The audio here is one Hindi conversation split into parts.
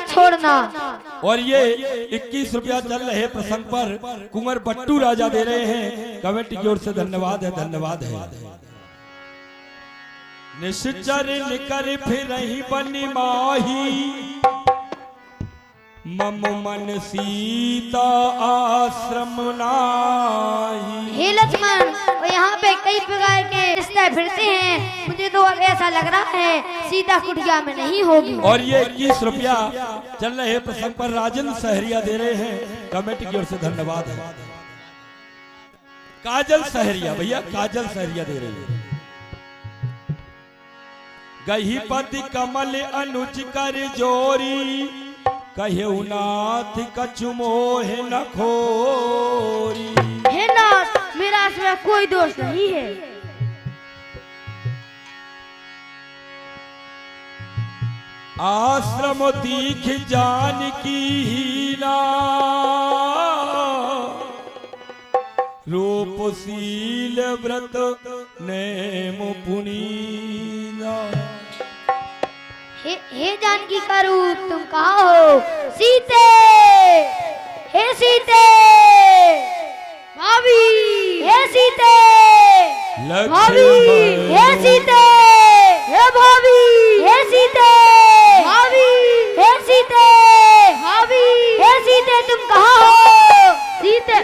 छोड़ना। और ये 21 रुपया चल रहे प्रसंग पर कुंवर बट्टू राजा दे रहे हैं, कमेटी की ओर से धन्यवाद है, धन्यवाद है। निश्चर निकर फिर रही बनी माही, मम मन सीता आश्रम नाही। हे लक्ष्मण, यहाँ पे कई प्रकार के रिश्ते फिरते हैं, मुझे तो अब ऐसा लग रहा है सीता कुटिया में नहीं होगी। और ये 21 रुपया चल रहे प्रसंग पर राजन सहरिया दे रहे हैं, कमेटी की ओर से धन्यवाद है। काजल सहरिया, भैया काजल सहरिया दे रहे हैं। गही पति कमल अनुज कर जोरी, कहे नाथ कछु मोह न खोरी। हे नाथ, मेरा इसमें कोई दोष नहीं है। आश्रम दीख जान की हीना, रूपशील व्रत नेम पुनीना। हे जानकी का रूप, तुम कहाँ हो? सीते, हे सीते, भाभी, हे सीते, भाभी, हे सीते, हे भाभी, हे सीते, भाभी, हे सीते, भाभी, हे सीते, तुम कहाँ हो? सीते,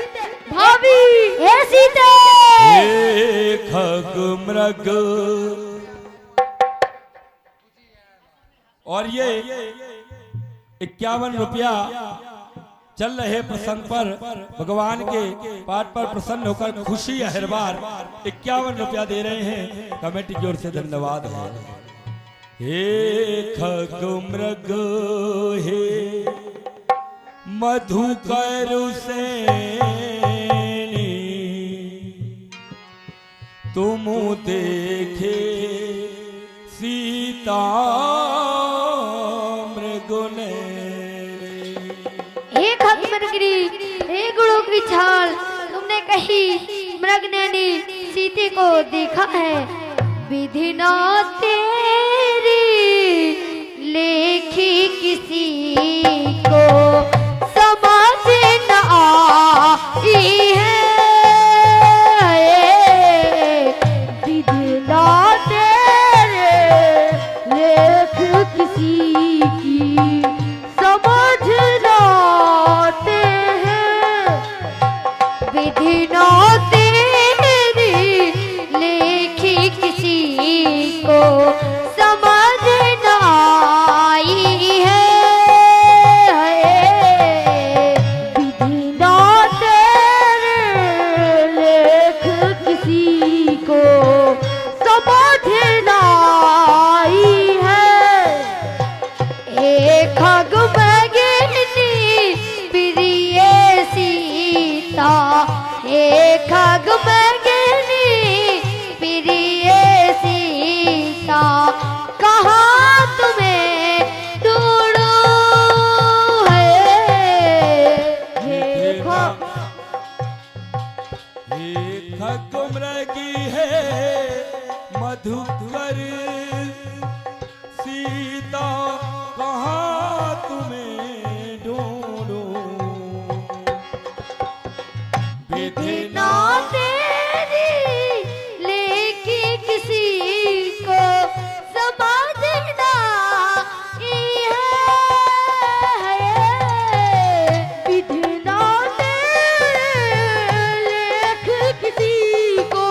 भाभी, हे सीते। हे खग मृग, और ये 51 रुपया चल रहे प्रसंग पर भगवान के पाठ पर प्रसन्न होकर खुशी हर बार 51 रुपया दे रहे हैं, कमेटी की ओर से धन्यवाद है। हे खग मृग हे मधुकर सेनी, तुम देखे सीता मृगुने। हे खग मृगरी, हे गुड़ों की छाल, तुमने कही मृग ने सीते को देखा है। विधि ना तेरी लेखी किसी को समझ न आई है। विधि ना तेरे लेख किसी की समझ न आते हैं। विधि ना तेरी लेखी किसी को समझ न आई है। विधि ना तेरे लेख किसी को समझ न आई है। हे खग मृगिनी प्रिय सीता, हे खग मृगिनी प्रिय सीता, कहाँ तुम्हें ढूंढूं है। हे खग मृगी है मधुकर सीता, कहाँ तुम्हें ढूंढूं। विधि ना तेरी लेखी किसी को समझ न आई है। विधि ना तेरे लेख किसी को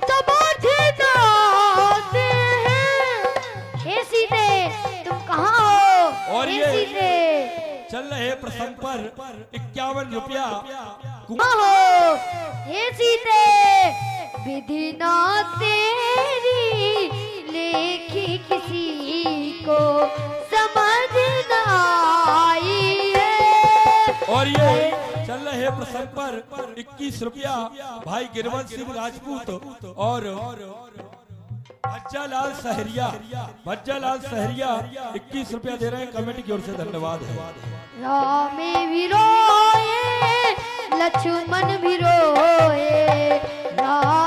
समझ न आते हैं। हे सीते, तुम कहाँ हो? और हे ये सीते, चल रहे प्रसंग पर 51 रुपया कहाँ हो? हे सीते, विधि ना तेरी लेखी किसी को समझ न आई है। और ये चल रहे प्रसंग पर 21 रुपया भाई गिरवंश सिंह राजपूत और भज्जालाल सहरिया, भज्जालाल सहरिया 21 रुपया दे रहे हैं, कमेटी की ओर से धन्यवाद है। रामे भी रोए, लक्ष्मण भी रोए, राम